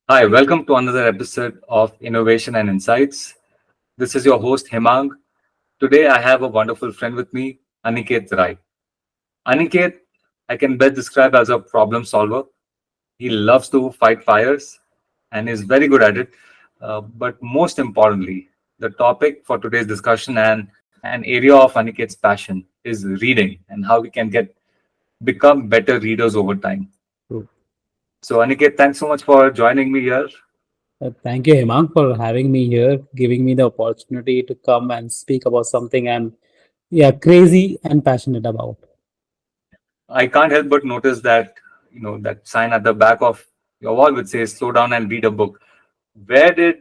Hi, welcome to another episode of Innovation and Insights. This is your host Hemang. Today I have a wonderful friend with me, Aniket Rai. Aniket, I can best describe as a problem solver. He loves to fight fires and is very good at it. But most importantly, the topic for today's discussion and an area of Aniket's passion is reading and how we can become better readers over time. True. So Aniket, thanks so much for joining me here. Thank you, Hemang, for having me here, giving me the opportunity to come and speak about something I'm crazy and passionate about. I can't help but notice that that sign at the back of your wall which says "Slow down and read a book." Where did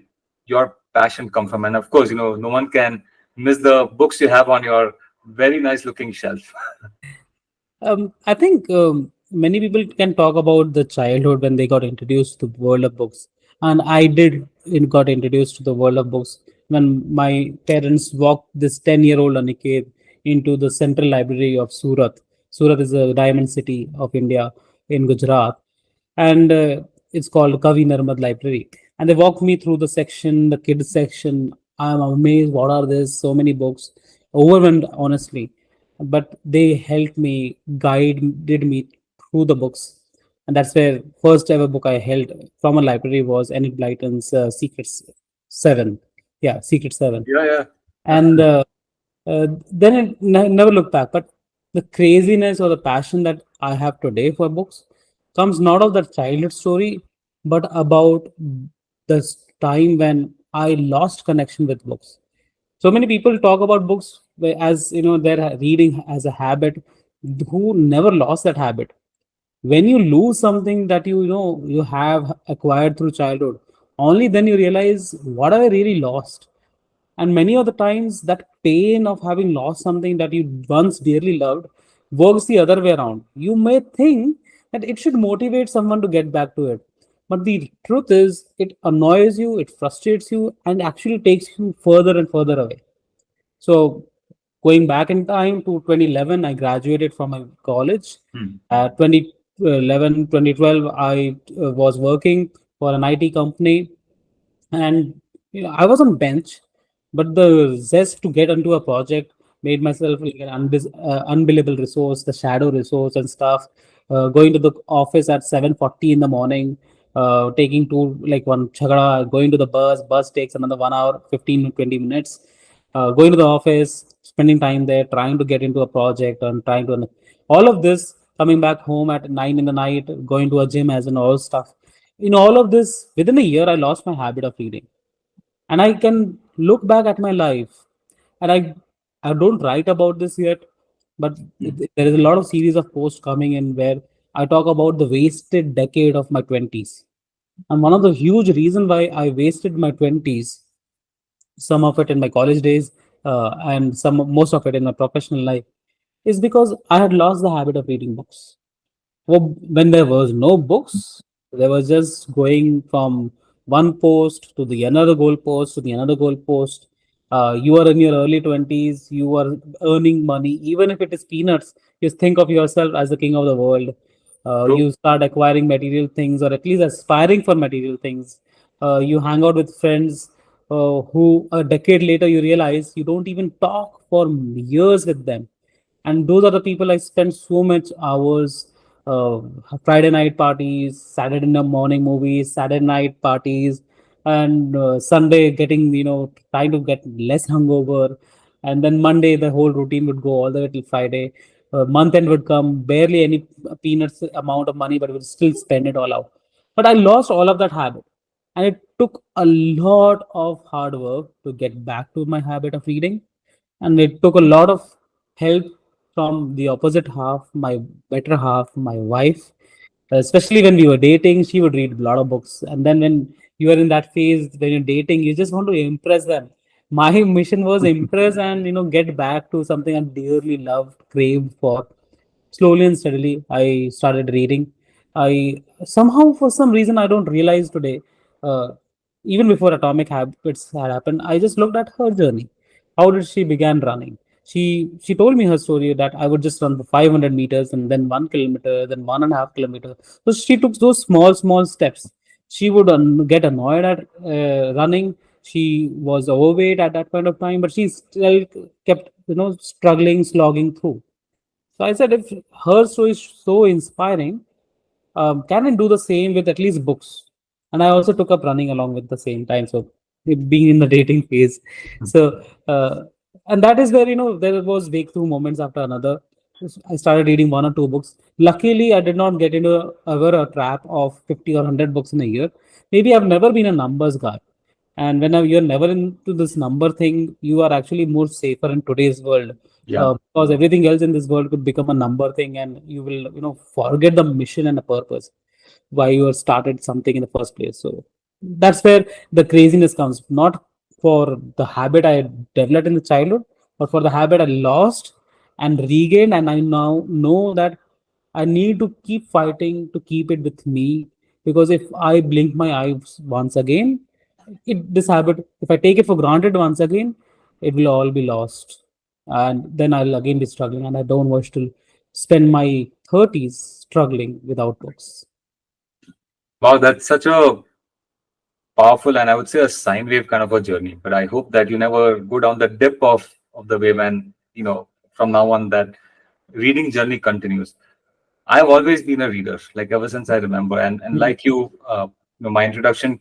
your passion come from? And of course, no one can miss the books you have on your very nice looking shelf. I think many people can talk about the childhood when they got introduced to the world of books, and I did got introduced to the world of books when my parents walked this 10-year-old Aniket into the central library of Surat. Surat is a diamond city of India in Gujarat, and it's called Kavi Narmad Library. And they walked me through the section, the kids section. I'm amazed. What are this? So many books. Overwhelmed, honestly, but they helped me, guided me through the books, and that's where first ever book I held from a library was Enid Blyton's Secrets Seven. Yeah, Secret Seven, Yeah, and then I never looked back. But the craziness or the passion that I have today for books comes not of that childhood story, but about this time when I lost connection with books. So many people talk about books as they're reading as a habit, who never lost that habit. When you lose something that you have acquired through childhood, only then you realize what have I really lost. And many of the times, that pain of having lost something that you once dearly loved works the other way around. You may think that it should motivate someone to get back to it. But the truth is, it annoys you, it frustrates you, and actually takes you further and further away. So, going back in time to 2011, I graduated from a college. yeah. 2011, 2012, I was working for an IT company, and I was on bench, but the zest to get into a project made myself like an unbelievable resource, the shadow resource and stuff. Going to the office at 7:40 in the morning, taking two like one chagada, going to the bus takes another 1 hour, 15 to 20 minutes. Going to the office, spending time there, trying to get into a project and trying to all of this, coming back home at 9 in the night, going to a gym as and all stuff. In all of this, within a year, I lost my habit of reading. And I can look back at my life, and I don't write about this yet, but there is a lot of series of posts coming in where I talk about the wasted decade of my 20s. And one of the huge reason why I wasted my 20s, some of it in my college days, and some most of it in my professional life, is because I had lost the habit of reading books. Well, when there was no books, there was just going from one post to the another goal post to the another goal post. You are in your early 20s, you are earning money, even if it is peanuts. You think of yourself as the king of the world. True. You start acquiring material things, or at least aspiring for material things. You hang out with friends who a decade later you realize you don't even talk for years with them, and those are the people I spend so much hours. uh, Friday night parties, Saturday morning movies, Saturday night parties, and Sunday getting, trying to get less hungover, and then Monday the whole routine would go all the way till Friday. Month end would come, barely any peanuts amount of money, but we would still spend it all out. But I lost all of that habit, and it took a lot of hard work to get back to my habit of reading, and it took a lot of help from the opposite half, my better half, my wife. Especially when we were dating, she would read a lot of books. And then when you are in that phase, when you're dating, you just want to impress them. My mission was impress and get back to something I dearly loved, craved for. Slowly and steadily, I started reading. I somehow, for some reason, I don't realize today. Uh, Even before Atomic Habits had happened, I just looked at her journey. How did she began running? She told me her story that I would just run for 500 meters and then 1 kilometer, then 1.5 kilometer. So she took those small steps. She would get annoyed at running. She was overweight at that point of time, but she still kept, struggling, slogging through. So I said, if her story is so inspiring, can I do the same with at least books? And I also took up running along with the same time. So being in the dating phase, so and that is where there was breakthrough moments after another. I started reading one or two books. Luckily, I did not get into ever a trap of 50 or 100 books in a year. Maybe I've never been a numbers guy. And when you're never into this number thing, you are actually more safer in today's world, Yeah. because everything else in this world could become a number thing, and you will, forget the mission and the purpose why you have started something in the first place. So that's where the craziness comes, not for the habit I developed in the childhood, but for the habit I lost and regained. And I now know that I need to keep fighting to keep it with me, because if I blink my eyes once again, this habit, if I take it for granted once again, it will all be lost. And then I'll again be struggling. And I don't wish to spend my 30s struggling without books. Wow, that's such a powerful and I would say a sine wave kind of a journey. But I hope that you never go down the dip of the wave, and from now on that reading journey continues. I've always been a reader, like ever since I remember, and Mm, like my introduction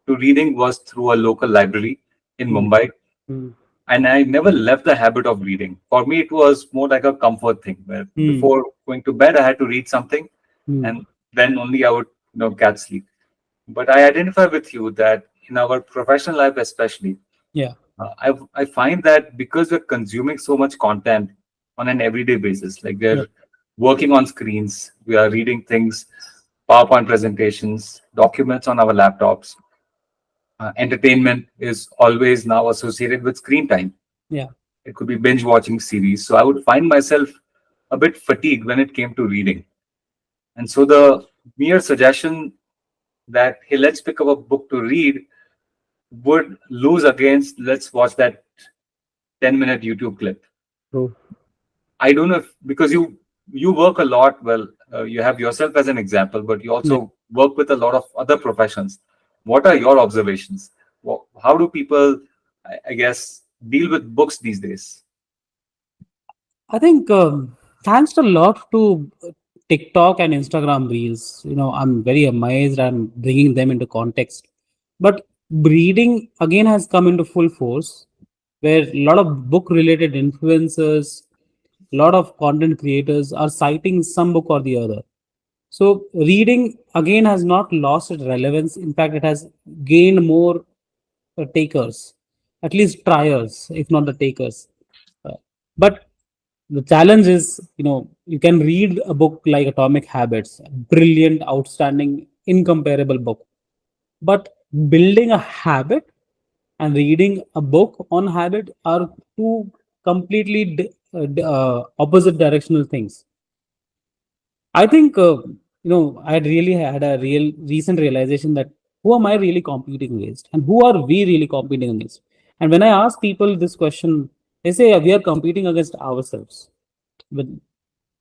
to reading was through a local library in mm, Mumbai, mm, and I never left the habit of reading. For me, it was more like a comfort thing, where mm, before going to bed, I had to read something, mm. and then only I would catch sleep. But I identify with you that in our professional life, especially, Yeah, I find that because we're consuming so much content on an everyday basis, like yeah, we're working on screens, we are reading things, PowerPoint presentations, documents on our laptops. Entertainment is always now associated with screen time. yeah, It could be binge watching series. So I would find myself a bit fatigued when it came to reading. And so the mere suggestion that, hey, let's pick up a book to read would lose against, let's watch that 10-minute YouTube clip. true. I don't know if, because you work a lot, well, you have yourself as an example, but you Yeah. also work with a lot of other professions. What are your observations? How do people, I guess, deal with books these days? I think thanks a lot to TikTok and Instagram Reels. I'm very amazed and bringing them into context. But reading again has come into full force, where a lot of book related influencers, a lot of content creators are citing some book or the other. So reading again has not lost its relevance. In fact, it has gained more takers, at least triers, if not the takers. But the challenge is, you can read a book like Atomic Habits, a brilliant, outstanding, incomparable book. But building a habit and reading a book on habit are two completely opposite directional things. I think, I had really had a real recent realization that who am I really competing against, and who are we really competing against? And when I ask people this question, they say we are competing against ourselves. But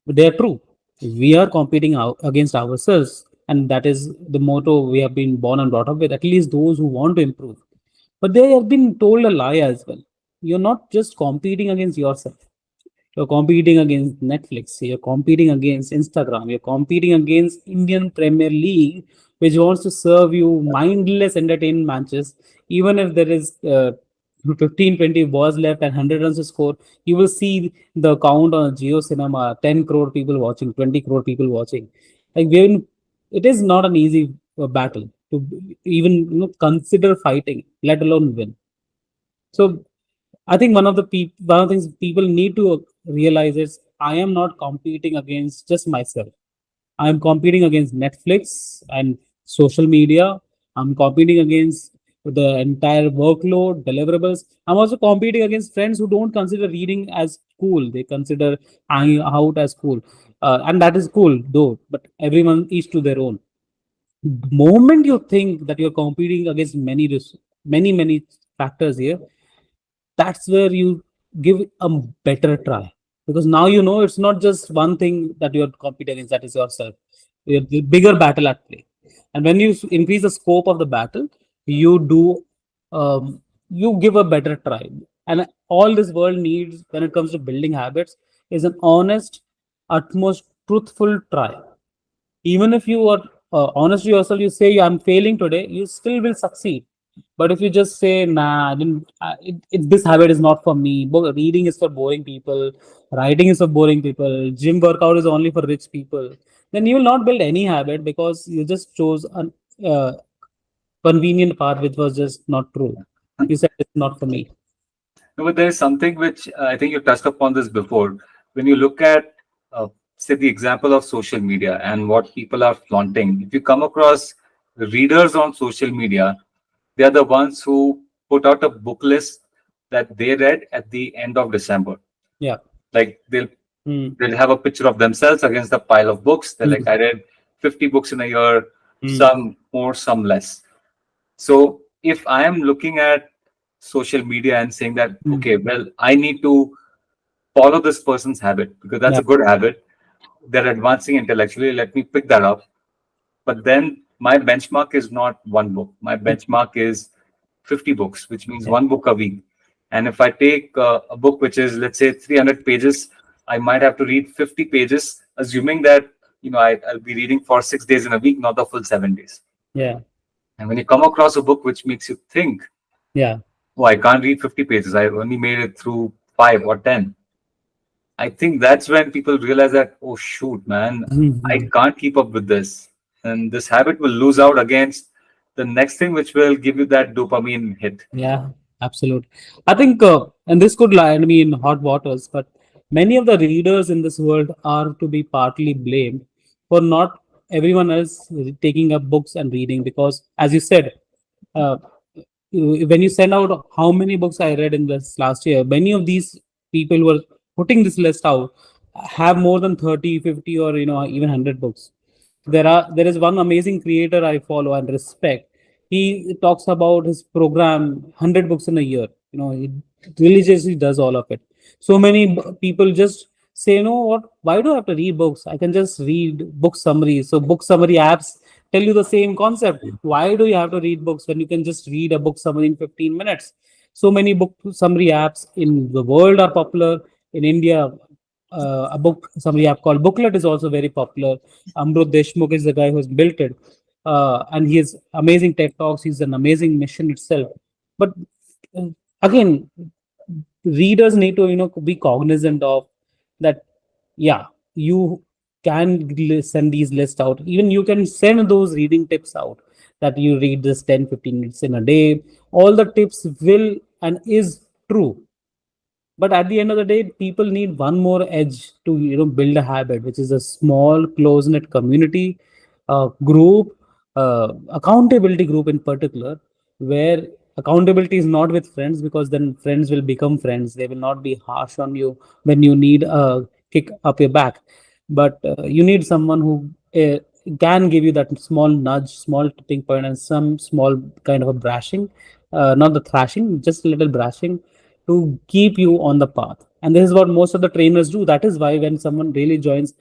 they are true. We are competing against ourselves, and that is the motto we have been born and brought up with. At least those who want to improve, but they have been told a lie as well. You're not just competing against yourself. You're competing against Netflix. You're competing against Instagram. You're competing against Indian Premier League, which wants to serve you mindless entertainment matches. Even if there is 15, 20 balls left and 100 runs to score, you will see the count on Geo Cinema, 10 crore people watching, 20 crore people watching. Like it is not an easy battle to even consider fighting, let alone win. So I think one of the things people need to realize is I am not competing against just myself. I am competing against Netflix and social media. I'm competing against the entire workload, deliverables. I'm also competing against friends who don't consider reading as cool. They consider hanging out as cool. And that is cool though, but everyone each to their own. The moment you think that you're competing against many factors here, that's where you give a better try, because now it's not just one thing that you're competing against, that is yourself. You have the bigger battle at play, And when you increase the scope of the battle, you do you give a better try. And all this world needs when it comes to building habits is an honest, utmost truthful try. Even if you are honest to yourself, you say I'm failing today, you still will succeed. But if you just say, nah, I didn't, this habit is not for me. Reading is for boring people, writing is for boring people, gym workout is only for rich people, then you will not build any habit because you just chose an uh, convenient path which was just not true. You said it's not for me. No, but there is something which I think you touched upon this before. When you look at, say, the example of social media and what people are flaunting, if you come across readers on social media, they are the ones who put out a book list that they read at the end of December. Yeah. Like Mm. they'll have a picture of themselves against a pile of books. They're like, Mm. I read 50 books in a year, Mm. some more, some less. So if I am looking at social media and saying that, Mm. okay, well, I need to follow this person's habit because that's Yeah. a good habit. They're advancing intellectually. Let me pick that up. But then my benchmark is not one book. My Mm. benchmark is 50 books, which means Yeah. one book a week. And if I take a book which is, let's say, 300 pages, I might have to read 50 pages, assuming that I'll be reading for 6 days in a week, not the full 7 days. Yeah. And when you come across a book which makes you think, Yeah. oh, I can't read 50 pages, I only made it through 5 or 10. I think that's when people realize that, oh, shoot, man, I Mhm. can't keep up with this. And this habit will lose out against the next thing, which will give you that dopamine hit. Yeah, absolutely. I think, and this could land me in hot waters, but many of the readers in this world are to be partly blamed for not everyone else taking up books and reading. Because, as you said, uh, when you send out how many books I read in this last year, many of these people who are putting this list out have more than 30, 50, or even 100 books. There is one amazing creator I follow and respect. He talks about his program 100 books in a year. He religiously does all of it. So many people just say, what, why do I have to read books? I can just read book summaries. So book summary apps tell you the same concept. Why do you have to read books when you can just read a book summary in 15 minutes? So many book summary apps in the world are popular. In India, a book summary app called Booklet is also very popular. Amrut Deshmukh is the guy who's built it. And he has amazing TED Talks. He's an amazing mission itself. But uh, again, readers need to be cognizant of that. Yeah, you can send these lists out. Even you can send those reading tips out that you read this 10-15 minutes in a day. All the tips will and is true, but at the end of the day, people need one more edge to build a habit, which is a small close knit community, group, accountability group in particular, where accountability is not with friends, because then friends will become friends. They will not be harsh on you when you need a kick up your back, but you need someone who can give you that small nudge, small tipping point, and some small kind of a brushing, not the thrashing, just a little brushing, to keep you on the path. And this is what most of the trainers do. That is why when someone really joins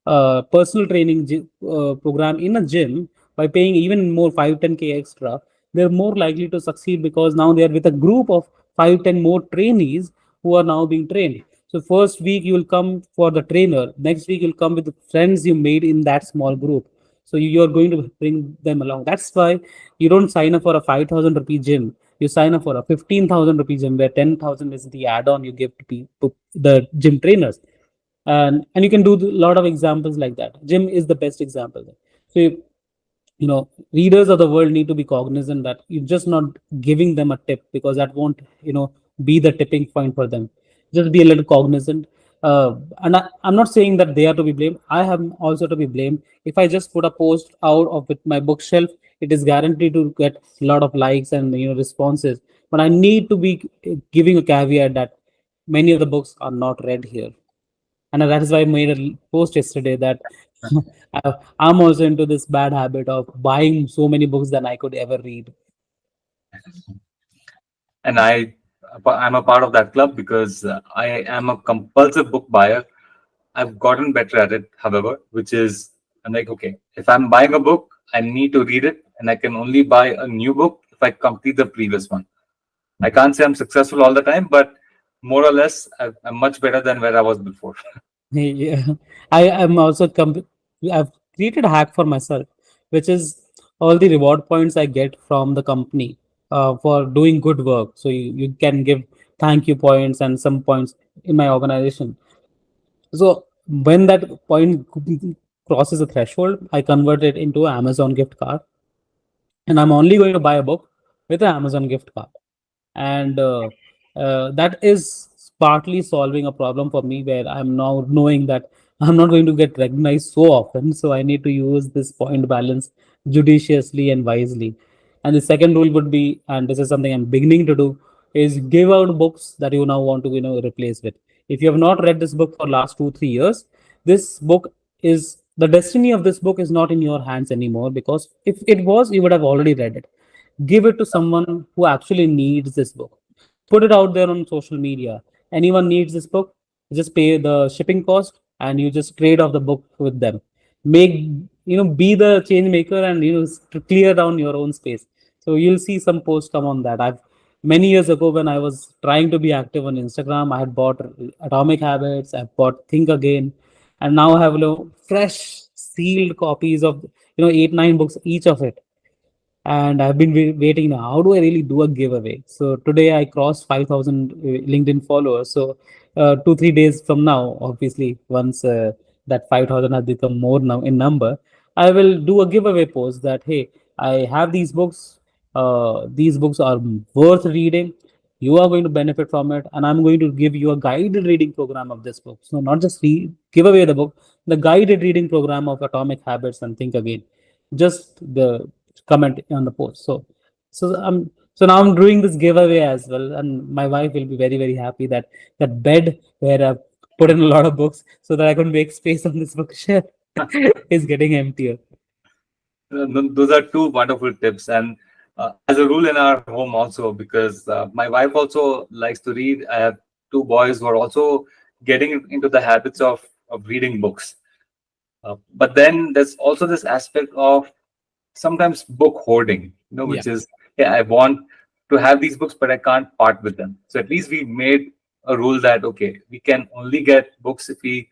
a personal training program in a gym by paying even more 5-10K extra, they're more likely to succeed, because now they are with a group of 5-10 more trainees who are now being trained. So first week you will come for the trainer. Next week you'll come with the friends you made in that small group. So you're going to bring them along. That's why you don't sign up for a 5,000 rupee gym. You sign up for a 15,000 rupee gym, where 10,000 is the add-on you give to people, the gym trainers. And you can do a lot of examples like that. Gym is the best example. So readers of the world need to be cognizant that you're just not giving them a tip, because that won't be the tipping point for them. Just be a little cognizant. I'm not saying that they are to be blamed. I am also to be blamed. If I just put a post out of with my bookshelf, it is guaranteed to get a lot of likes and responses, but I need to be giving a caveat that many of the books are not read here. And that is why I made a post yesterday that I'm also into this bad habit of buying so many books than I could ever read. And I'm a part of that club because I am a compulsive book buyer. I've gotten better at it, however, which is I'm like, okay, if I'm buying a book, I need to read it, and I can only buy a new book if I complete the previous one. I can't say I'm successful all the time, but more or less, I'm much better than where I was before. Yeah, I am also I've created a hack for myself, which is all the reward points I get from the company for doing good work. So you can give thank you points and some points in my organization. So when that point crosses a threshold, I convert it into Amazon gift card, and I'm only going to buy a book with an Amazon gift card. And that is partly solving a problem for me where I'm now knowing that I'm not going to get recognized so often, so I need to use this point balance judiciously and wisely. And the second rule would be, and this is something I'm beginning to do, is give out books that you now want to replace with. If you have not read this book for last 2 3 years, this book is the destiny of this book is not in your hands anymore, because if it was, you would have already read it. Give it to someone who actually needs this book. Put it out there on social media. Anyone needs this book, just pay the shipping cost and you just trade off the book with them. Make, be the change maker, and to clear down your own space. So you'll see some posts come on that. I've Many years ago, when I was trying to be active on Instagram, I had bought Atomic Habits, I bought Think Again, and now I have fresh sealed copies of 8 9 books each of it. And I've been waiting now. How do I really do a giveaway? So today I crossed 5,000 LinkedIn followers. So 2 3 days from now, obviously, once that 5,000 has become more now in number, I will do a giveaway post that, hey, I have these books. These books are worth reading. You are going to benefit from it, and I'm going to give you a guided reading program of this book. So not just give away the book, the guided reading program of Atomic Habits and Think Again. Just the comment on the post. So now I'm doing this giveaway as well, and my wife will be very very happy that that bed where I've put in a lot of books so that I could make space on this bookshelf is getting emptier. Those are two wonderful tips, and as a rule in our home also, because my wife also likes to read. I have two boys who are also getting into the habits of reading books. But then there's also this aspect of sometimes book hoarding, Yeah. which is, yeah, I want to have these books, but I can't part with them. So at least we made a rule that, okay, we can only get books if we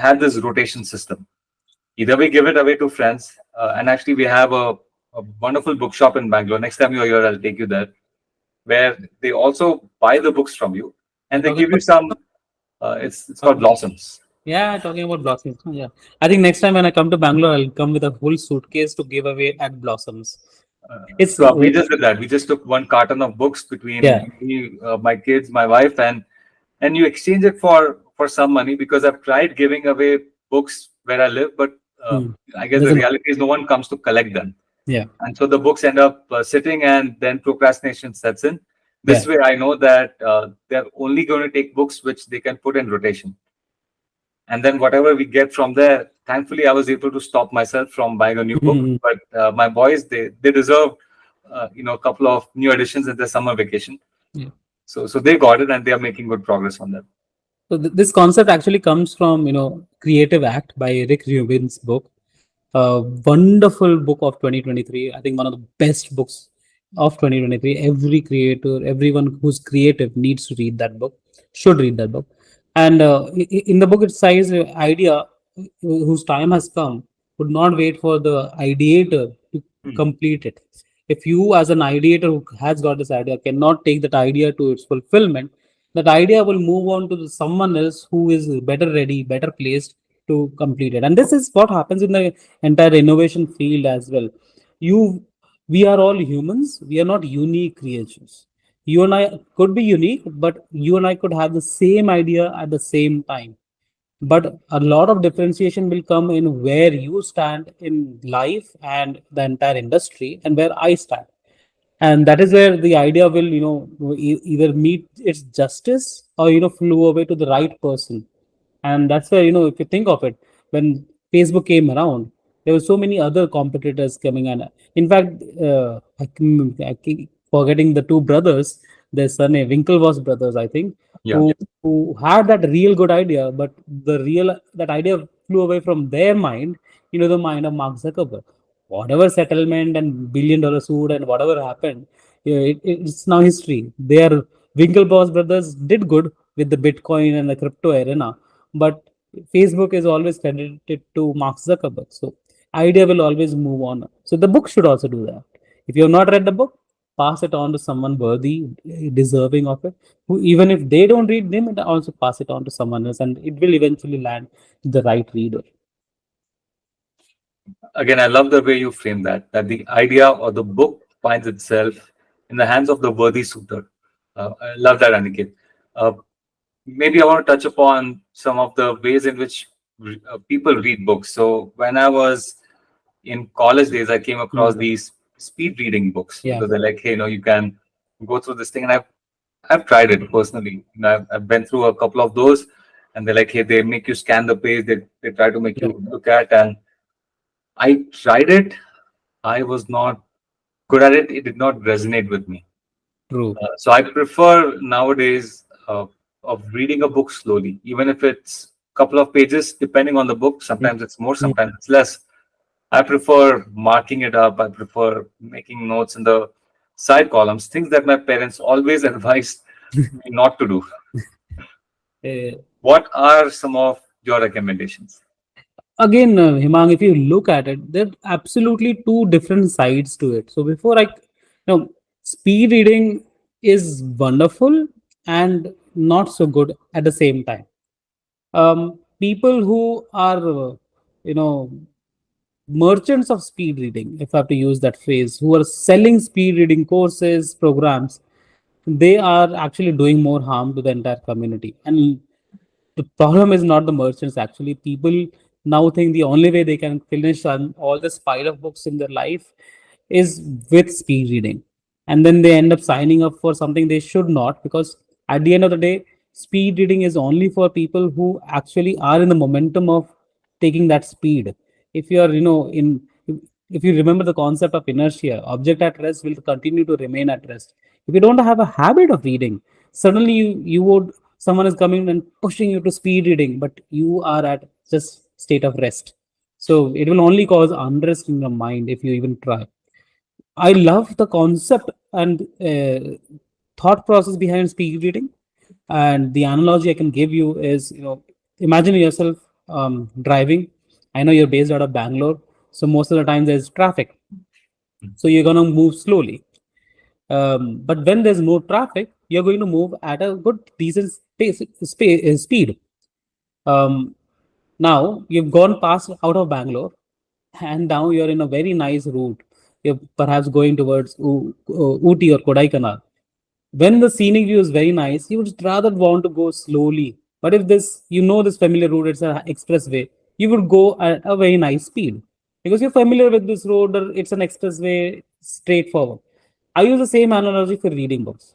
have this rotation system. Either we give it away to friends, and actually we have a wonderful bookshop in Bangalore. Next time you're here, I'll take you there, where they also buy the books from you You're and they talking give you about some. It's called Blossoms. yeah, talking about Blossoms. Yeah, I think next time when I come to Bangalore, I'll come with a full suitcase to give away at Blossoms. It's So we just did that. We just took one carton of books yeah. between me, my kids, my wife, and you exchange it for some money, because I've tried giving away books where I live, but Hmm. I guess the Doesn't reality is no one comes to collect them, yeah. and so the books end up sitting, and then procrastination sets in. Yeah. This way, I know that they're only going to take books which they can put in rotation, and then whatever we get from there. Thankfully, I was able to stop myself from buying a new book, Hmm. but my boys, they deserve a couple of new editions in their summer vacation. Yeah. So they got it, and they are making good progress on that. So this concept actually comes from Creative Act by Rick Rubin's book. Wonderful book of 2023. I think one of the best books of 2023. Every creator, everyone who's creative needs to read that book, should read that book. And in the book, it says idea whose time has come would not wait for the ideator to Hmm. complete it. If you, as an ideator who has got this idea, cannot take that idea to its fulfillment, that idea will move on to someone else who is better ready, better placed to complete it. And this is what happens in the entire innovation field as well. You, we are all humans. We are not unique creatures. You and I could be unique, but you and I could have the same idea at the same time. But a lot of differentiation will come in where you stand in life and the entire industry, and where I stand. And that is where the idea will either meet its justice, or flew away to the right person. And that's where, if you think of it, when Facebook came around, there were so many other competitors coming in. In fact, I keep forgetting the two brothers, their surname Winklevoss brothers, I think, Yeah. who had that real good idea, but that idea flew away from their mind, the mind of Mark Zuckerberg. whatever settlement and $1 billion suit and whatever happened, yeah, it's now history. Their Winklevoss brothers did good with the Bitcoin and the crypto arena, but Facebook is always credited to Mark Zuckerberg. So idea will always move on. So the book should also do that. If you have not read the book, pass it on to someone worthy, deserving of it. Who, even if they don't read them, it also pass it on to someone else, and it will eventually land the right reader. Again, I love the way you frame that the idea or the book finds itself in the hands of the worthy suitor. I love that, Aniket. Uh, Maybe I want to touch upon some of the ways in which people read books. So when I was in college days, I came across Hmm. these speed reading books Yeah, because they're like, hey, you can go through this thing, and I've tried it personally. I've been through a couple of those, and they're like, hey, they make you scan the page, they try to make yeah, you look at, and I tried it. I was not good at it. It did not resonate with me. true. So I prefer nowadays of reading a book slowly, even if it's a couple of pages, depending on the book. Sometimes it's more, Hmm. sometimes it's less. I prefer marking it up. I prefer making notes in the side columns, things that my parents always advised me not to do. Uh, What are some of your recommendations? Again, Himang, if you look at it, there are absolutely two different sides to it. So before speed reading is wonderful and not so good at the same time. People who are, you know, merchants of speed reading, if I have to use that phrase, who are selling speed reading courses, programs, they are actually doing more harm to the entire community. And the problem is not the merchants. Actually, people now think the only way they can finish all this pile of books in their life is with speed reading, and then they end up signing up for something they should not, because at the end of the day, speed reading is only for people who actually are in the momentum of taking that speed. If you are, in if you remember the concept of inertia, object at rest will continue to remain at rest. If you don't have a habit of reading, suddenly you would, someone is coming and pushing you to speed reading, but you are at just state of rest. So it will only cause unrest in your mind if you even try. I love the concept and thought process behind speed reading. And the analogy I can give you is, imagine yourself driving. I know you're based out of Bangalore, so most of the time there's traffic. So you're gonna move slowly. But when there's no traffic, you're going to move at a good, decent speed. Um, Now you've gone past out of Bangalore, and now you're in a very nice route. You're perhaps going towards Ooty or Kodaikanal. When the scenic view is very nice, you would rather want to go slowly. But if this familiar route, it's an expressway, you would go at a very nice speed because you're familiar with this road, or it's an expressway, straightforward. I use the same analogy for reading books.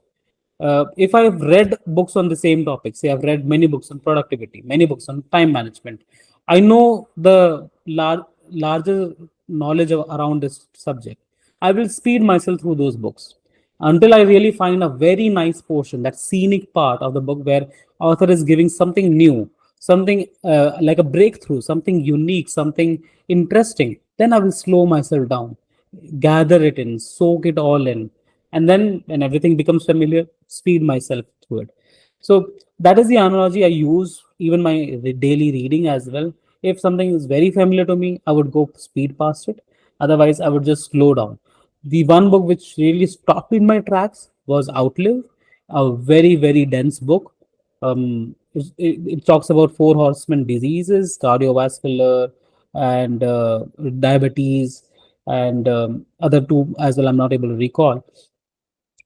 If I've read books on the same topic, say I've read many books on productivity, many books on time management, I know the larger knowledge around this subject. I will speed myself through those books until I really find a very nice portion, that scenic part of the book where author is giving something new, something like a breakthrough, something unique, something interesting. Then I will slow myself down, gather it in, soak it all in, and then when everything becomes familiar, speed myself through it. So that is the analogy I use even my daily reading as well. If something is very familiar to me, I would go speed past it. Otherwise, I would just slow down. The one book which really stopped in my tracks was Outlive, a very, very dense book. It talks about four horsemen diseases: cardiovascular and diabetes, and other two as well. I'm not able to recall,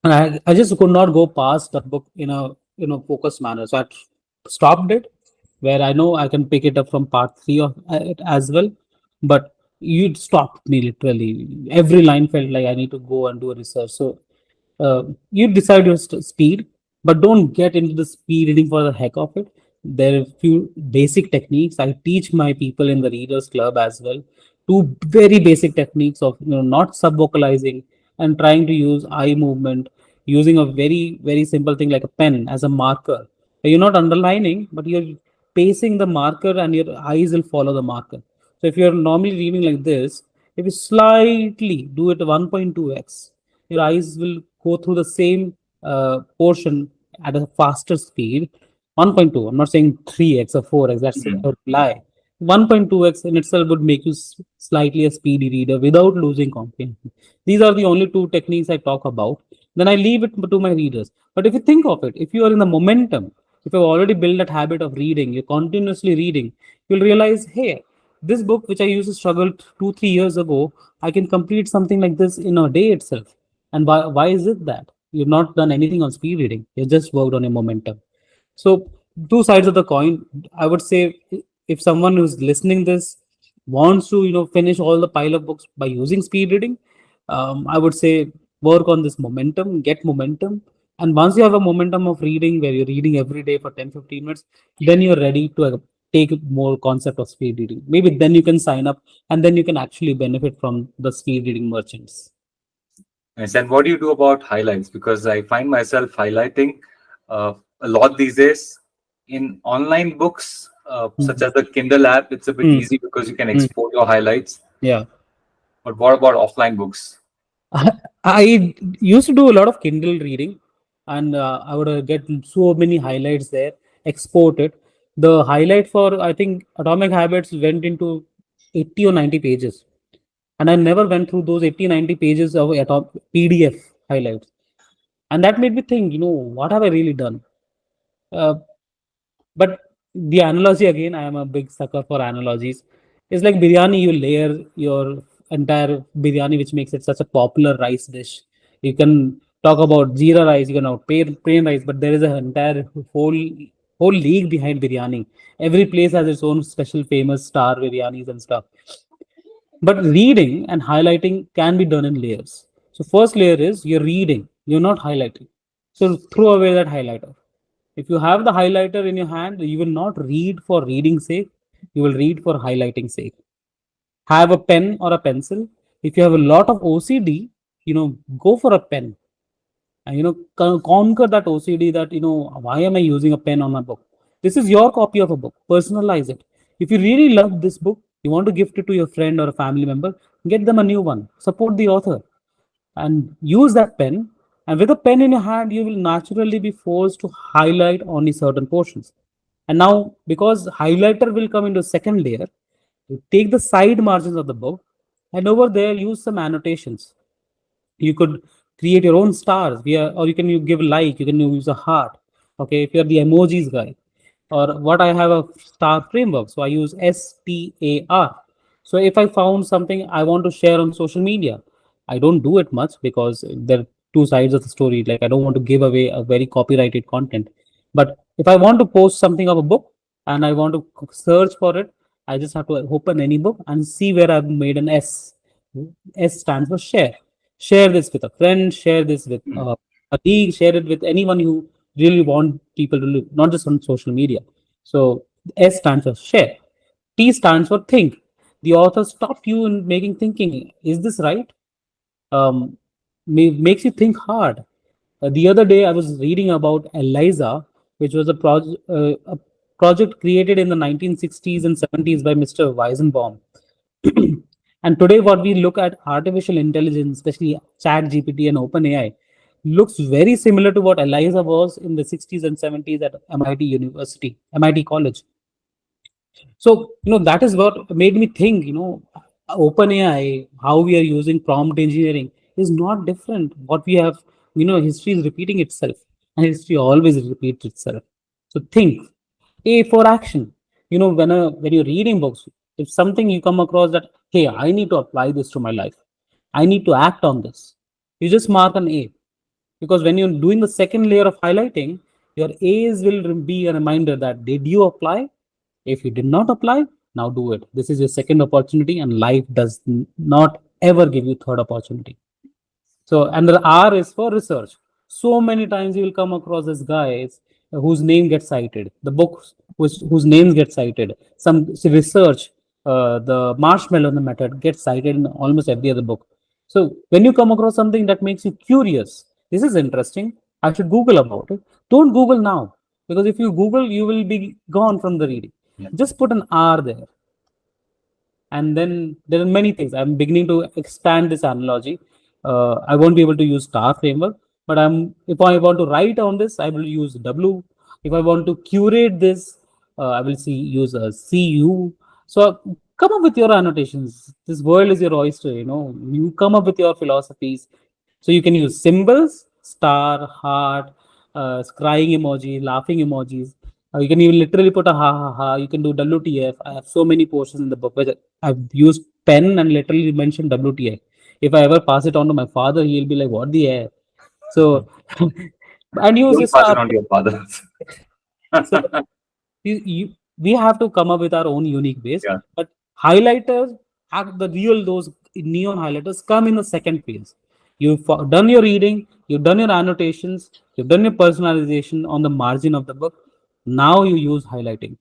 and I just could not go past that book in a focused manner. So I stopped it where I know I can pick it up from part three of it as well. But you stopped me literally. Every line felt like I need to go and do a research. So you decide your speed, but don't get into the speed reading for the heck of it. There are a few basic techniques I teach my people in the Readers Club as well. Two very basic techniques of not subvocalizing and trying to use eye movement, using a very very simple thing like a pen as a marker. You're not underlining, but you're pacing the marker, and your eyes will follow the marker. So if you're normally reading like this, If you slightly do it 1.2x, your eyes will go through the same portion at a faster speed. 1.2, I'm not saying 3x or 4x, that's Mm. a lie. 1.2x in itself would make you slightly a speedy reader without losing comprehension. These are the only two techniques I talk about. Then I leave it to my readers. But if you think of it, if you are in the momentum, if you've already built that habit of reading, you're continuously reading, you'll realize, hey, this book which I used to struggle 2 3 years ago, I can complete something like this in a day itself. And why is it that you've not done anything on speed reading? You just worked on your momentum. So two sides of the coin. I would say if someone who's listening this wants to finish all the pile of books by using speed reading, I would say work on this momentum, get momentum. And once you have a momentum of reading where you're reading every day for 10 15 minutes, then you're ready to take more concept of speed reading. Maybe then you can sign up and then you can actually benefit from the speed reading merchants. Nice. And what do you do about highlights? Because I find myself highlighting a lot these days in online books, such Mhm. as the Kindle app. It's a bit Mm, easy because you can mm, export your highlights. yeah. But what about offline books? I used to do a lot of Kindle reading, and I would get so many highlights there, export it. The highlight for I think Atomic Habits went into 80 or 90 pages, and I never went through those 80 90 pages of PDF highlights, and that made me think, what have I really done? Uh, but the analogy again, I am a big sucker for analogies. It's like biryani, you layer your entire biryani, which makes it such a popular rice dish. You can talk about jeera rice, you can have plain rice, but there is an entire whole whole league behind biryani. Every place has its own special famous star biryanis and stuff. But reading and highlighting can be done in layers. So first layer is you're reading, you're not highlighting. So throw away that highlighter. If you have the highlighter in your hand, you will not read for reading sake. You will read for highlighting sake. Have a pen or a pencil. If you have a lot of OCD, go for a pen and conquer that OCD. That why am I using a pen on my book? This is your copy of a book. Personalize it. If you really love this book, you want to gift it to your friend or a family member, get them a new one. Support the author and use that pen. And with a pen in your hand, you will naturally be forced to highlight only certain portions. And now, because highlighter will come into second layer, you take the side margins of the book and over there use some annotations. You could create your own stars via, or you can give like, you can use a heart. Okay, if you're the emojis guy, or what I have a star framework, so I use STAR. So if I found something I want to share on social media, I don't do it much because there are two sides of the story. Like, I don't want to give away a very copyrighted content. But if I want to post something of a book and I want to search for it, I just have to open any book and see where I've made an S. S stands for share. Share this with a friend, share this with Hmm. a league, share it with anyone you really want people to look, not just on social media. So S stands for share. T stands for think. The author stopped you in making thinking. Is this right? Um, makes you think hard. The other day, I was reading about ELIZA, which was a project created in the 1960s and 70s by Mr. Weizenbaum. And today, what we look at artificial intelligence, especially Chat GPT and OpenAI, looks very similar to what ELIZA was in the 60s and 70s at MIT University, MIT College. So, that is what made me think, OpenAI, how we are using prompt engineering is not different. What we have, history is repeating itself, and history always repeats itself. So think. A for action. When you're reading books, if something you come across that, hey, I need to apply this to my life, I need to act on this, you just mark an A. Because when you're doing the second layer of highlighting, your A's will be a reminder that did you apply? If you did not apply, now do it. This is your second opportunity, and life does not ever give you third opportunity. So, and the R is for research. So many times you will come across this guys whose name gets cited, the books whose names get cited, some research, the marshmallow method gets cited in almost every other book. So when you come across something that makes you curious, this is interesting, I should Google about it. Don't Google now, because if you Google, you will be gone from the reading. Yeah. Just put an R there And then there are many things. I'm beginning to expand this analogy. I won't be able to use star framework, but if I want to write on this, I will use W. If I want to curate this, I will use a CU. So come up with your annotations. This world is your oyster. You come up with your philosophies. So you can use symbols, star, heart, crying emoji, laughing emojis. You can even literally put a ha ha ha. You can do WTF. I have so many portions in the book where I've used pen and literally mentioned WTF. If I ever pass it on to my father, he'll be like, "What the air?" So, and use Don't this pass it star. on to your fathers. So we have to come up with our own unique base. Yeah. But highlighters are those neon highlighters come in the second phase. You've done your reading, you've done your annotations, you've done your personalization on the margin of the book. Now you use highlighting.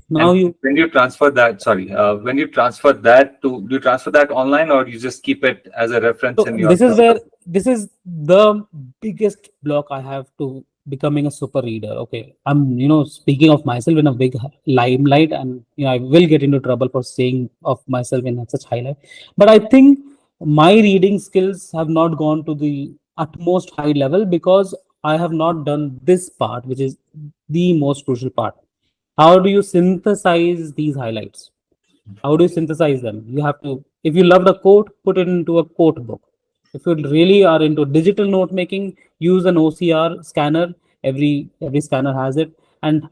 Now And you when you transfer that, sorry, when you transfer that do you transfer that online, or you just keep it as a reference So in your this is system? where this is the biggest block I have to becoming a super reader. Okay, I'm speaking of myself in a big limelight, and I will get into trouble for saying of myself in such highlight. But I think my reading skills have not gone to the utmost high level because I have not done this part, which is the most crucial part. How do you synthesize these highlights? How do you synthesize them? You have to, if you loved a quote, put it into a quote book. If you really are into digital note making, use an OCR scanner. Every scanner has it, and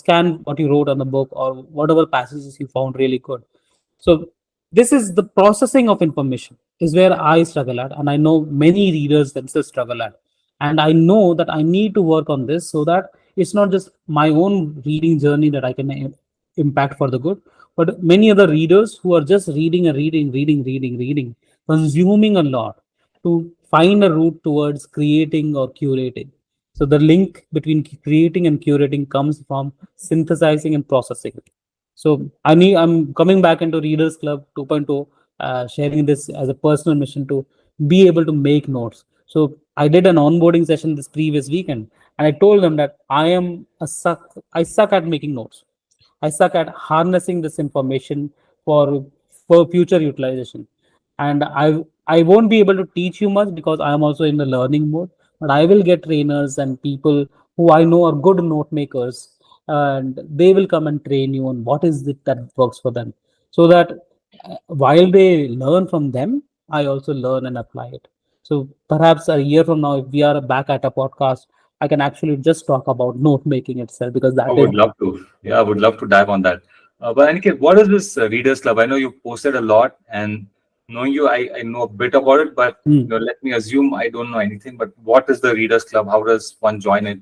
scan what you wrote on the book or whatever passages you found really good. So this is the processing of information is where I struggle at, and I know many readers themselves struggle at. And I know that I need to work on this so that it's not just my own reading journey that I can impact for the good, but many other readers who are just reading and reading, consuming a lot to find a route towards creating or curating. So the link between creating and curating comes from synthesizing and processing. So I'm coming back into Readers Club 2.0, sharing this as a personal mission to be able to make notes. So I did an onboarding session this previous weekend, and I told them that I suck at making notes. I suck at harnessing this information for future utilization. And I won't be able to teach you much because I am also in the learning mode. But I will get trainers and people who I know are good note makers, and they will come and train you on what is it that works for them, so that while they learn from them, I also learn and apply it. So perhaps a year from now, if we are back at a podcast, I can actually just talk about note making itself because I that is would love to. Yeah, I would love to dive on that. But Aniket, what is this Readers Club? I know you posted a lot, and knowing you, I know a bit about it, but let me assume I don't know anything. But what is the Readers Club? How does one join it?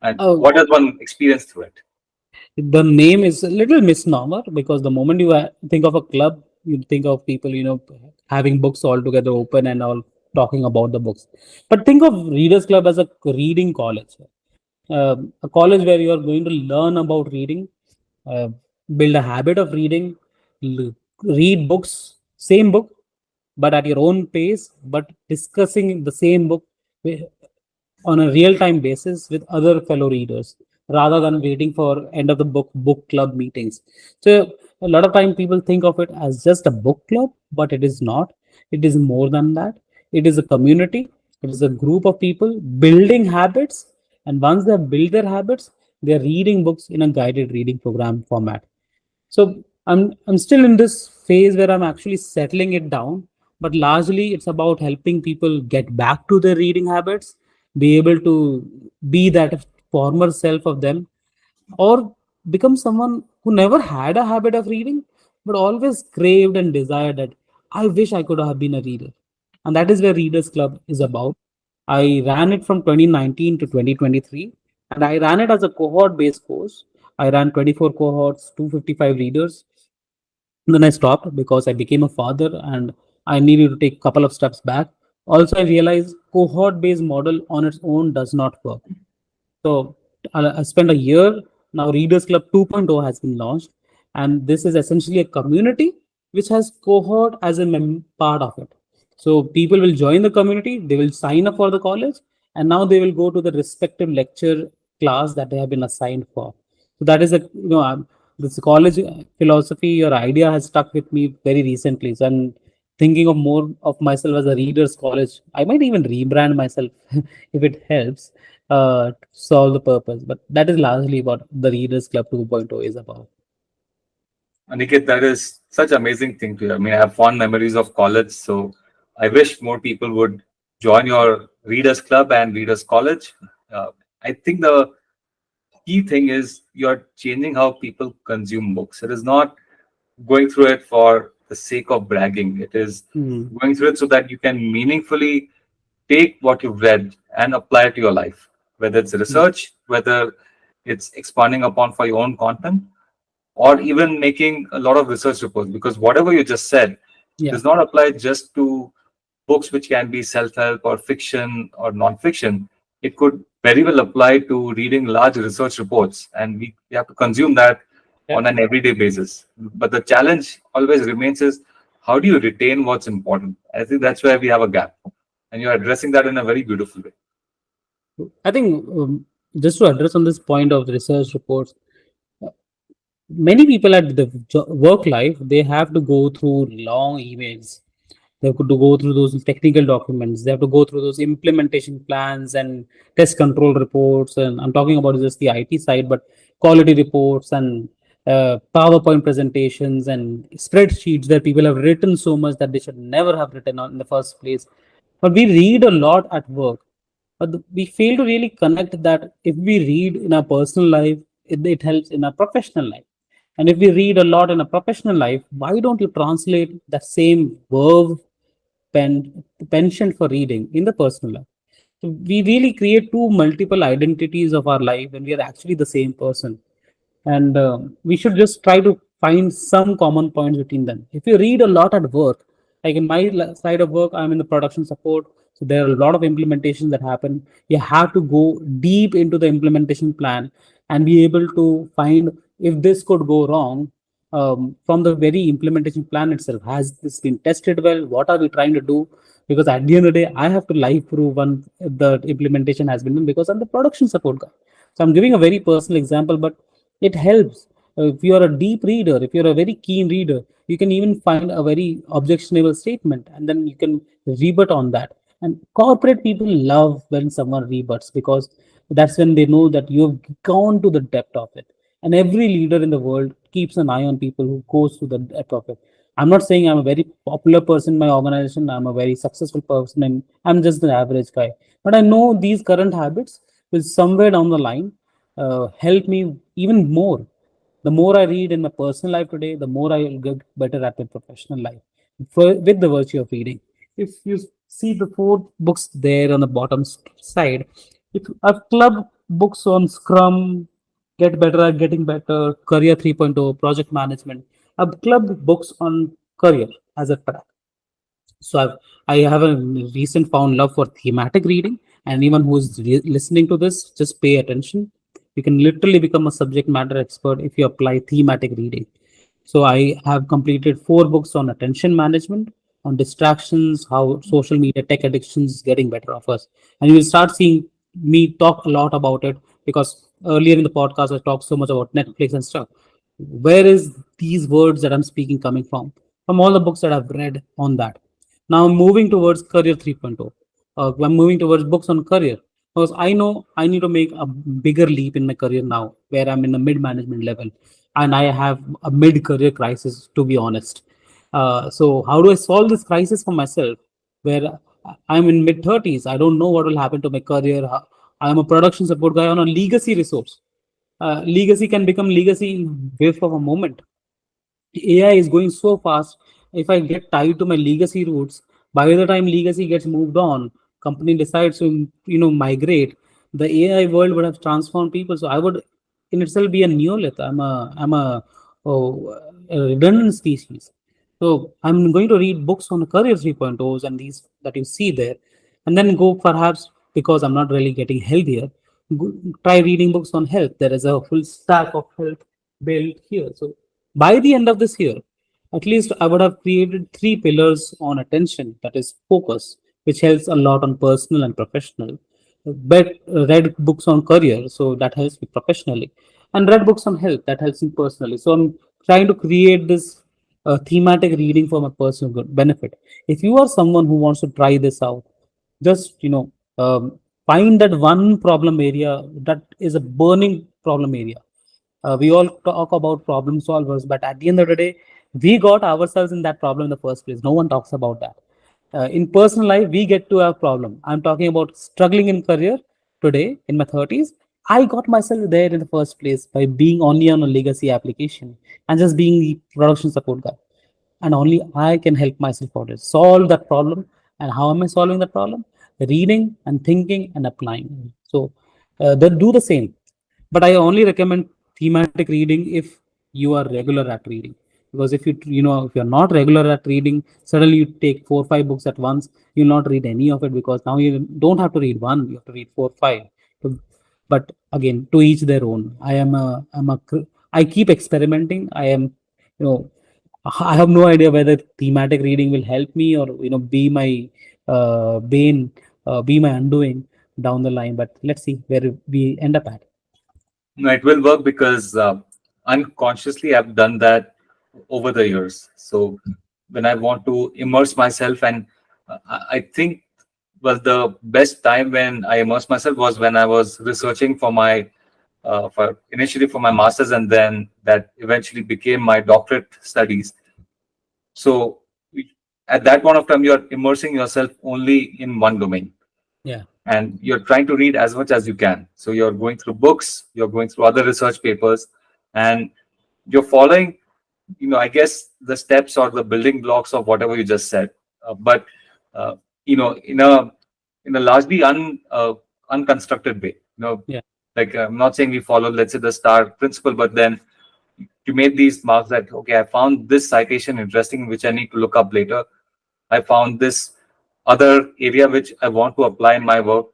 And oh, what does one experience through it? the name is a little misnomer because the moment you think of a club, you think of people, having books all together open and all talking about the books. But think of Readers Club as a reading college, a college where you are going to learn about reading, uh, build a habit of reading, read books, same book, but at your own pace, but discussing the same book on a real time basis with other fellow readers rather than waiting for end of the book club meetings. So a lot of time people think of it as just a book club, but it is not. It is more than that. It is a community. It is a group of people building habits, and once they have built their habits, they are reading books in a guided reading program format. So I'm still in this phase where I'm actually settling it down, but largely it's about helping people get back to their reading habits, be able to be that former self of them, or become someone who never had a habit of reading, but always craved and desired that I wish I could have been a reader. And that is where Readers Club is about. I ran it from 2019 to 2023, and I ran it as a cohort based course. I ran 24 cohorts, 255 readers. Then I stopped because I became a father and I needed to take a couple of steps back. Also, I realized cohort based model on its own does not work. So I spent a year. Now Readers Club 2.0 has been launched, and this is essentially a community which has cohort as a part of it. So people will join the community, they will sign up for the college, and now they will go to the respective lecture class that they have been assigned for. So that is a this college philosophy or idea has stuck with me very recently. So I'm thinking of more of myself as a readers college. I might even rebrand myself if it helps to solve the purpose. But that is largely what the Readers Club 2.0 is about. Aniket, that is such amazing thing to hear. I mean, I have fond memories of college, so I wish more people would join your Readers Club and Readers College. Uh, I think the key thing is you're changing how people consume books. It is not going through it for the sake of bragging. It is Hmm. going through it so that you can meaningfully take what you've read and apply it to your life, whether it's research, whether it's expanding upon for your own content, or even making a lot of research reports. Because whatever you just said Yeah. does not apply just to books which can be self-help or fiction or non-fiction. It could very well apply to reading large research reports, and we have to consume that Yeah. on an everyday basis. But the challenge always remains is how do you retain what's important? I think that's where we have a gap, and you're addressing that in a very beautiful way. I think just to address on this point of research reports, many people at the work life, they have to go through long emails. They have to go through those technical documents. They have to go through those implementation plans and test control reports. And I'm talking about just the IT side, but quality reports and PowerPoint presentations and spreadsheets that people have written so much that they should never have written on in the first place. But we read a lot at work, but we fail to really connect that if we read in our personal life, it helps in our professional life. And if we read a lot in a professional life, why don't you translate that same verb penchant for reading in the personal life? So we really create two multiple identities of our life when we are actually the same person. And we should just try to find some common points between them. If you read a lot at work, like in my side of work, I'm in the production support, so there are a lot of implementations that happen. You have to go deep into the implementation plan and be able to find if this could go wrong. From the very implementation plan itself, has this been tested well? What are we trying to do? Because at the end of the day, I have to live prove when the implementation has been done, because I'm the production support guy. So I'm giving a very personal example, but it helps. If you are a deep reader, if you're a very keen reader, you can even find a very objectionable statement and then you can rebut on that. And corporate people love when someone rebuts, because that's when they know that you've gone to the depth of it. And every leader in the world keeps an eye on people who goes to the depth of it. I'm not saying I'm a very popular person in my organization, I'm a very successful person, and I'm just the average guy. But I know these current habits will somewhere down the line help me even more. The more I read in my personal life today, the more I will get better at my professional life with the virtue of reading. If you see the four books there on the bottom side, if I've clubbed books on Scrum, Get Better at Getting Better, Career 3.0, Project Management. I've clubbed books on career as a track. So I have a recent found love for thematic reading, and anyone who is listening to this, just pay attention. You can literally become a subject matter expert if you apply thematic reading. So I have completed four books on attention management, on distractions, how social media tech addictions is getting better of us, and you will start seeing me talk a lot about it, because earlier in the podcast I talked so much about Netflix and stuff. Where is these words that I'm speaking coming from? From all the books that I've read on that. Now I'm moving towards career 3.0. I'm moving towards books on career, because I know I need to make a bigger leap in my career now, where I'm in a mid management level, and I have a mid career crisis, to be honest. So how do I solve this crisis for myself? Where I'm in mid 30s, I don't know what will happen to my career. I'm a production support guy on a legacy resource. Legacy can become legacy in whiff of a moment. AI is going so fast. If I get tied to my legacy roots, by the time legacy gets moved on, company decides to migrate. The AI world would have transformed people. So I would, in itself, be a neolith. I'm a redundant species. So I'm going to read books on career 3.0s and these that you see there, and then go perhaps, because I'm not really getting healthier. Go, try reading books on health. There is a full stack of health built here. So by the end of this year, at least I would have created three pillars on attention, that is focus, which helps a lot on personal and professional. But read books on career, so that helps me professionally. and read books on health that helps me personally. So I'm trying to create this thematic reading for my personal benefit. If you are someone who wants to try this out, just find that one problem area that is a burning problem area. We all talk about problem solvers, but at the end of the day, we got ourselves in that problem in the first place. No one talks about that. In personal life, we get to have problem. I'm talking about struggling in career today in my 30s. I got myself there in the first place by being only on a legacy application and just being the production support guy. And only I can help myself out to solve that problem. And how am I solving that problem? Reading and thinking and applying. So they do the same. But I only recommend thematic reading if you are regular at reading. Because if you're not regular at reading, suddenly you take 4 or 5 books at once, you'll not read any of it because now you don't have to read one, you have to read 4 or 5. So, but again, to each their own. I keep experimenting. You know, I have no idea whether thematic reading will help me or be my bane, be my undoing down the line. But let's see where we end up at. No, it will work because unconsciously I've done that over the years. So when I want to immerse myself, and I think, well, the best time when I immersed myself was when I was researching for my for initially for my masters, and then that eventually became my doctorate studies. So at that point of time, you're immersing yourself only in one domain, Yeah, and you're trying to read as much as you can. So you're going through books, you're going through other research papers, and you're following, I guess, the steps or the building blocks of whatever you just said. But uh, in a largely unconstructed way. yeah, Like, I'm not saying we follow, let's say, the star principle, but then you made these marks that, okay, I found this citation interesting, which I need to look up later. I found this other area which I want to apply in my work.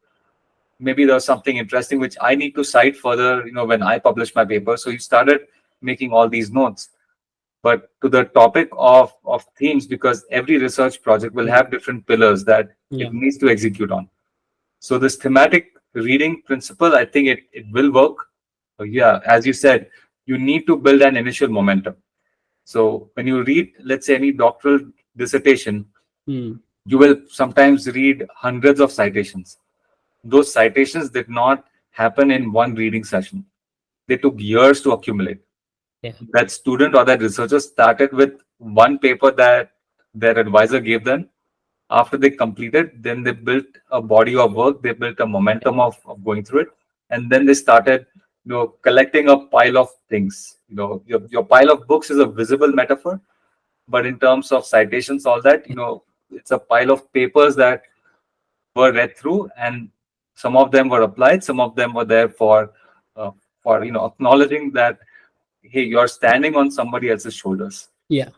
Maybe there's something interesting which I need to cite further, when I publish my paper. So you started making all these notes. But to the topic of themes, because every research project will yeah, have different pillars that it yeah, needs to execute on. So this thematic reading principle, I think it will work. Yeah, as you said, you need to build an initial momentum. So when you read, let's say, any doctoral dissertation, mm, you will sometimes read hundreds of citations. Those citations did not happen in one reading session. They took years to accumulate. yeah, That student or that researcher started with one paper that their advisor gave them. After they completed, then they built a body of work, they built a momentum of going through it, and then they started collecting a pile of things. Your pile of books is a visible metaphor, but in terms of citations, all that, it's a pile of papers that were read through, and some of them were applied, some of them were there uh, for acknowledging that, hey, you're standing on somebody else's shoulders. yeah,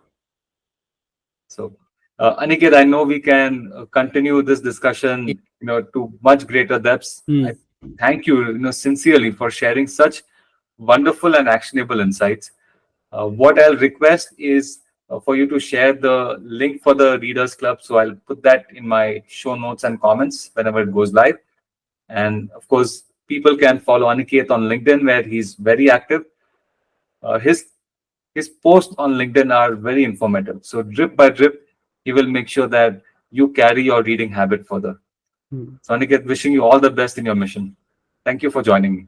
So, Aniket, I know we can continue this yeah. discussion, to much greater depths. I Mm, thank you, sincerely, for sharing such wonderful and actionable insights. What I'll request is for you to share the link for the Readers Club. So I'll put that in my show notes and comments whenever it goes live. And of course, people can follow Aniket on LinkedIn, where he's very active. His posts on LinkedIn are very informative. So drip by drip, he will make sure that you carry your reading habit further. mm. So Aniket, wishing you all the best in your mission. Thank you for joining me.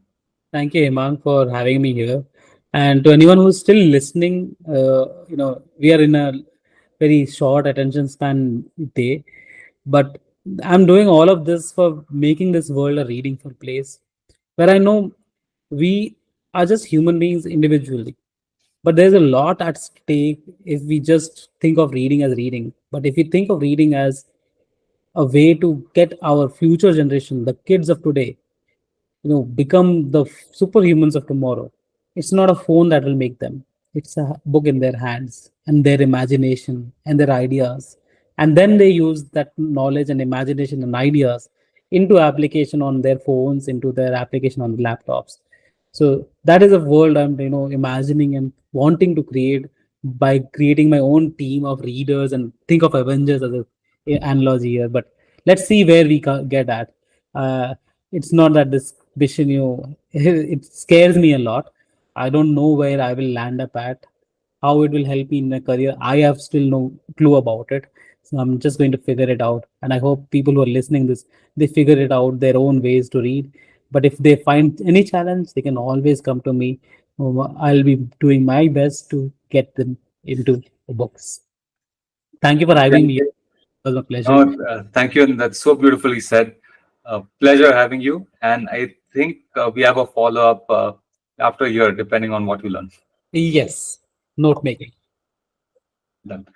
Thank you, Hemang, for having me here. And to anyone who's still listening, we are in a very short attention span day, but I'm doing all of this for making this world a reading for place where I know we are just human beings individually. But there's a lot at stake if we just think of reading as reading. But if we think of reading as a way to get our future generation, the kids of today, become the superhumans of tomorrow. It's not a phone that will make them. It's a book in their hands and their imagination and their ideas. And then they use that knowledge and imagination and ideas into application on their phones, into their application on the laptops. So that is a world I'm, imagining and wanting to create by creating my own team of readers, and think of Avengers as a analogy here. But let's see where we get at. It's not that this vision, it scares me a lot. I don't know where I will land up at, how it will help me in my career. I have still no clue about it. So I'm just going to figure it out. And I hope people who are listening this, they figure it out their own ways to read. But if they find any challenge, they can always come to me. I'll be doing my best to get them into the books. Thank you for Okay, having me. Aniket. It was a pleasure. No, thank you, and that's so beautifully said. Pleasure having you, and I think we have a follow up after a year, depending on what we learn. Yes, note making. Done.